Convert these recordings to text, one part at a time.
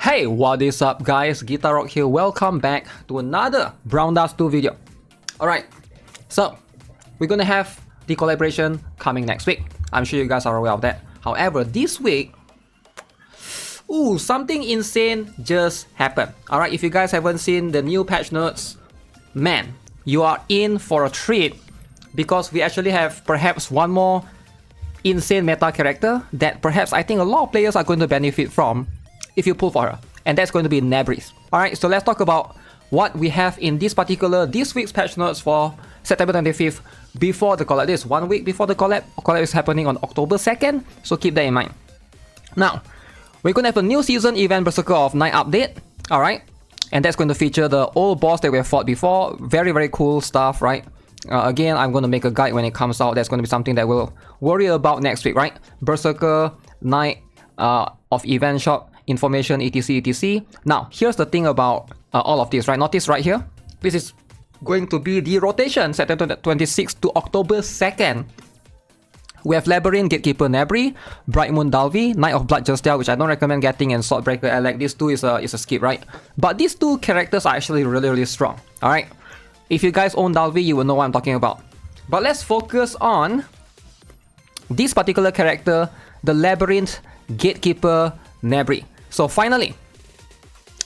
Hey, what is up guys, GuitarRock here, welcome back to another Brown Dust 2 video. Alright, so we're gonna have the collaboration coming next week. I'm sure you guys are aware of that. However, this week, something insane just happened. Alright, if you guys haven't seen the new patch notes, man, you are in for a treat because we actually have perhaps one more insane meta character that perhaps I think a lot of players are going to benefit from if you pull for her, and that's going to be Nebris. Alright, so let's talk about what we have in this week's patch notes for September 25th before the collab. This is 1 week before the collab. Collab is happening on October 2nd, so keep that in mind. Now, we're going to have a new season event Berserker of Night update, alright? And that's going to feature the old boss that we have fought before. Very, very cool stuff, right? Again, I'm going to make a guide when it comes out. That's going to be something that we'll worry about next week, right? Berserker Night of event shop information, etc. Now, here's the thing about all of this, right? Notice right here, this is going to be the rotation September 26th to October 2nd. We have Labyrinth, Gatekeeper Nebri, Bright Moon Dalvi, Knight of Blood Justia, which I don't recommend getting, and Swordbreaker Alec. These two is a skip, right? But these two characters are actually really, really strong, alright? If you guys own Dalvi, you will know what I'm talking about. But let's focus on this particular character, the Labyrinth, Gatekeeper Nebri. So finally,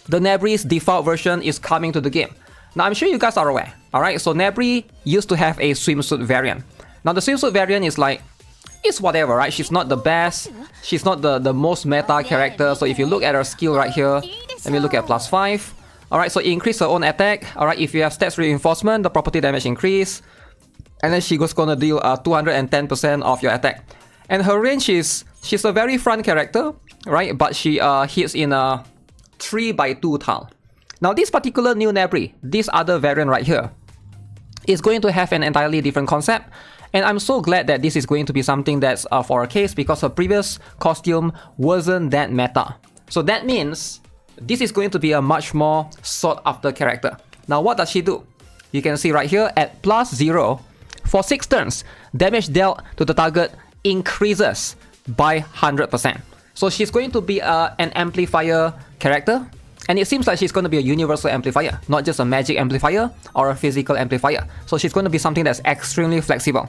the Nebri's default version is coming to the game. Now I'm sure you guys are aware, alright? So Nebri used to have a swimsuit variant. Now the swimsuit variant is like, it's whatever, right? She's not the best, she's not the most meta character. So if you look at her skill right here, let me look at +5. Alright, so increase her own attack. Alright, if you have stats reinforcement, the property damage increase. And then she's gonna deal 210% of your attack. And her range is, she's a very front character, right? But she hits in a 3x2 tile. Now this particular new Nebri, this other variant right here, is going to have an entirely different concept. And I'm so glad that this is going to be something that's for a case, because her previous costume wasn't that meta. So that means this is going to be a much more sought after character. Now what does she do? You can see right here at +0, for 6 turns, damage dealt to the target increases by 100%. So she's going to be an amplifier character, and it seems like she's going to be a universal amplifier, not just a magic amplifier or a physical amplifier. So she's going to be something that's extremely flexible.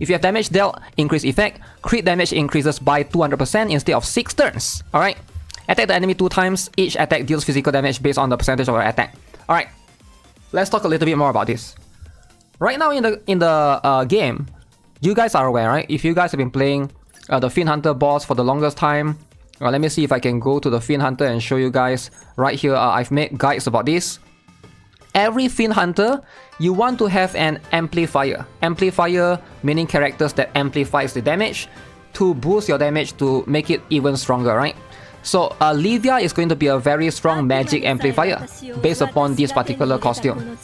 If you have damage dealt, increase effect, crit damage increases by 200% instead of 6 turns. Alright, attack the enemy 2 times, each attack deals physical damage based on the percentage of your attack. Alright, let's talk a little bit more about this. Right now in the game, you guys are aware, right? If you guys have been playing the Fiend Hunter boss for the longest time, let me see if I can go to the Fiend Hunter and show you guys. Right here, I've made guides about this. Every Fiend Hunter, you want to have an amplifier. Amplifier meaning characters that amplifies the damage to boost your damage to make it even stronger, right? So Livia is going to be a very strong magic amplifier based upon this particular costume.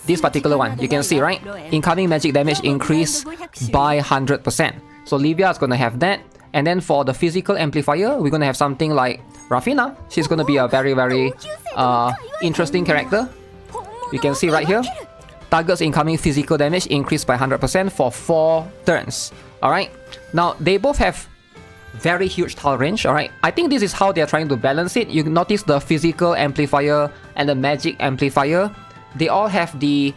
This particular one, you can see, right? Incoming magic damage increase by 100%. So Livia is going to have that. And then for the physical amplifier, we're going to have something like Rafina. She's going to be a very, very interesting character. You can see right here, target's incoming physical damage increased by 100% for 4 turns. Alright, now they both have very huge tile range. Alright, I think this is how they're trying to balance it. You notice the physical amplifier and the magic amplifier, they all have the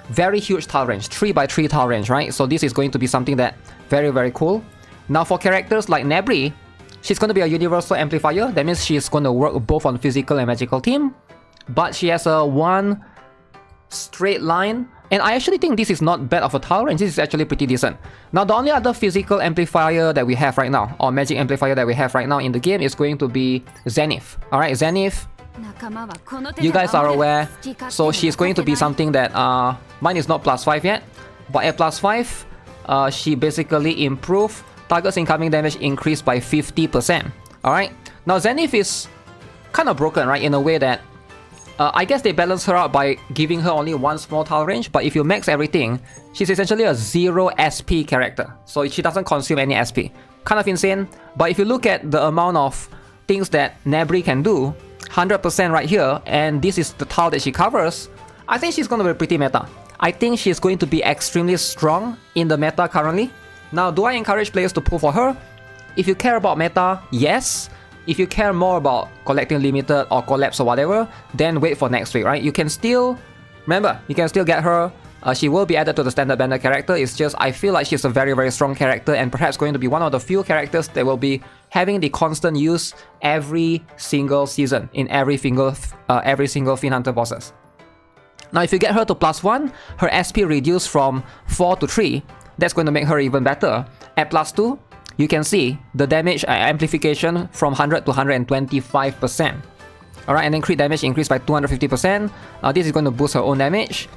very huge tile range, 3x3 tile range, right? So this is going to be something that very, very cool. Now for characters like Nebri, she's going to be a universal amplifier. That means she's going to work both on physical and magical team. But she has a 1 straight line. And I actually think this is not bad of a tile range. This is actually pretty decent. Now the only other physical amplifier that we have right now, or magic amplifier that we have right now in the game, is going to be Zenith. Alright, Zenith, you guys are aware. So she's going to be something that, mine is not +5 yet. But at +5, she basically improved target's incoming damage increased by 50%. Alright, now Zenith is kind of broken, right? In a way that I guess they balance her out by giving her only 1 small tile range, but if you max everything, she's essentially a 0 SP character. So she doesn't consume any SP. Kind of insane, but if you look at the amount of things that Nebri can do, 100% right here, and this is the tile that she covers, I think she's going to be pretty meta. I think she's going to be extremely strong in the meta currently. Now, do I encourage players to pull for her? If you care about meta, yes. if you care more about collecting limited or collabs or whatever, then wait for next week, right? You can still, remember, you can still get her. She will be added to the standard banner character. It's just I feel like she's a very, very strong character and perhaps going to be one of the few characters that will be having the constant use every single season in every single Fiend Hunter bosses. Now, if you get her to +1, her SP reduced from 4 to 3. That's going to make her even better. At +2, you can see the damage amplification from 100 to 125%. Alright, and then crit damage increased by 250%. This is going to boost her own damage.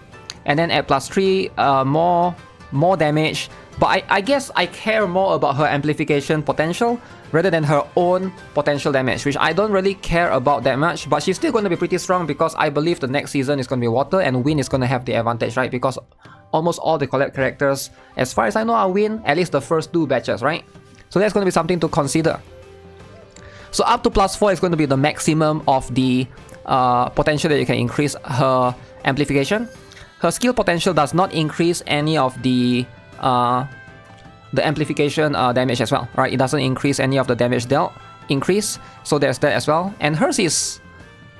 And then at +3, more damage. But I guess I care more about her amplification potential rather than her own potential damage, which I don't really care about that much. But she's still going to be pretty strong because I believe the next season is going to be water and wind is going to have the advantage, right? Because almost all the collab characters, as far as I know, are wind, at least the first 2 batches, right? So that's going to be something to consider. So up to +4 is going to be the maximum of the potential that you can increase her amplification. Her skill potential does not increase any of the amplification damage as well, right? It doesn't increase any of the damage dealt increase, so there's that as well. And hers is,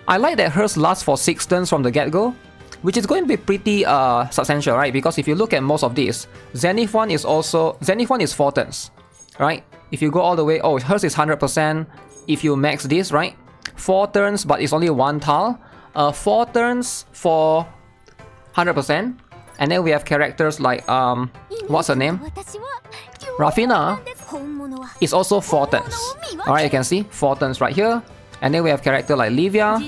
I like that hers lasts for 6 turns from the get-go, which is going to be pretty substantial, right? Because if you look at most of these, Zenith one is 4 turns, right? If you go all the way, oh, hers is 100%. If you max this, right, 4 turns, but it's only 1 tile. 4 turns for 100%. And then we have characters like what's her name? Rafina is also 4 turns. Alright, you can see 4 turns right here. And then we have character like Livia.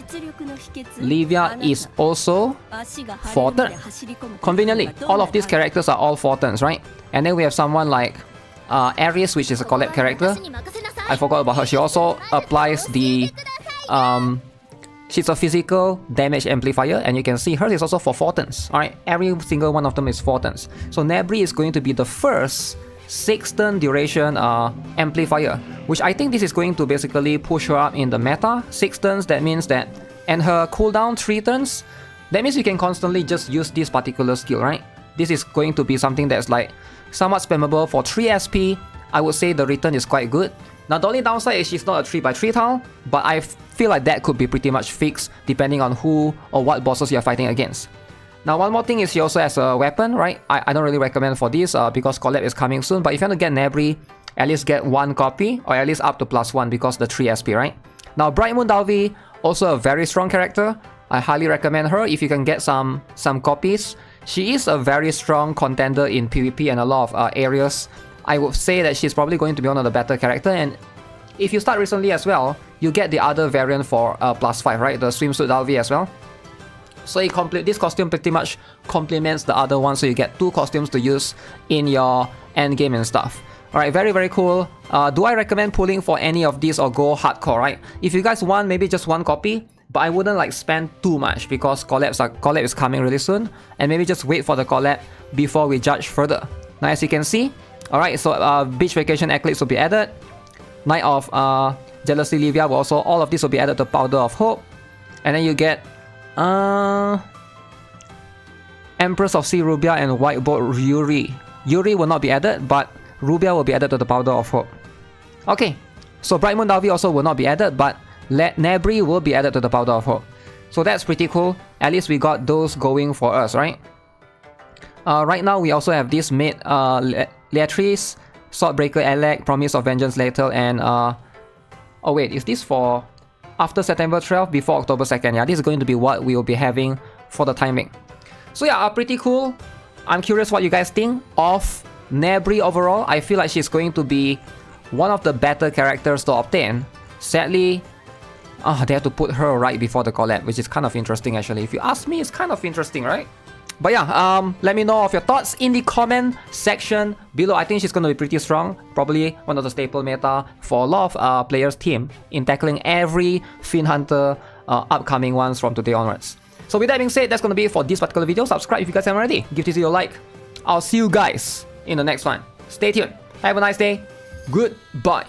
Livia is also 4 turns. Conveniently, all of these characters are all 4 turns, right? And then we have someone like Aries, which is a collab character. I forgot about her. She also applies the she's a physical damage amplifier, and you can see hers is also for 4 turns. Alright, every single one of them is 4 turns. So Nebri is going to be the first 6 turn duration amplifier, which I think this is going to basically push her up in the meta. 6 turns, that means that, and her cooldown 3 turns, that means you can constantly just use this particular skill, right? This is going to be something that's like somewhat spammable for 3 SP. I would say the return is quite good. Now the only downside is she's not a 3x3 tile, but I feel like that could be pretty much fixed depending on who or what bosses you're fighting against. Now one more thing is she also has a weapon, right? I don't really recommend for this because collab is coming soon, but if you want to get Nebri, at least get 1 copy or at least up to +1 because the 3 SP, right? Now Bright Moon Dalvi, also a very strong character. I highly recommend her if you can get some copies. She is a very strong contender in PvP and a lot of areas. I would say that she's probably going to be one of the better character, and if you start recently as well, you get the other variant for +5, right? The swimsuit Dalvi as well. So this costume pretty much complements the other one, so you get 2 costumes to use in your end game and stuff. Alright, very, very cool. Do I recommend pulling for any of these or go hardcore, right? If you guys want maybe just 1 copy, but I wouldn't like spend too much because collab is coming really soon, and maybe just wait for the collab before we judge further. Now as you can see, alright, so Beach Vacation Eclipse will be added. Night of Jealousy Livia will also, all of this will be added to Powder of Hope. And then you get Empress of Sea Rubia and White Boat Yuri. Yuri will not be added, but Rubia will be added to the Powder of Hope. Okay, so Bright Moon Dalvi also will not be added, but Nebri will be added to the Powder of Hope. So that's pretty cool. At least we got those going for us, right? Right now we also have this mid Leatrice, Swordbreaker Elec, Promise of Vengeance Lethal, and oh wait, is this for after September 12th, before October 2nd? Yeah, this is going to be what we will be having for the timing. So yeah, pretty cool. I'm curious what you guys think of Nebri overall. I feel like she's going to be one of the better characters to obtain. Sadly, they have to put her right before the collab, which is kind of interesting actually. If you ask me, it's kind of interesting, right? But yeah, let me know of your thoughts in the comment section below. I think she's going to be pretty strong. Probably one of the staple meta for a lot of players' team in tackling every Fiend Hunter upcoming ones from today onwards. So with that being said, that's going to be it for this particular video. Subscribe if you guys haven't already. Give this video a like. I'll see you guys in the next one. Stay tuned. Have a nice day. Goodbye.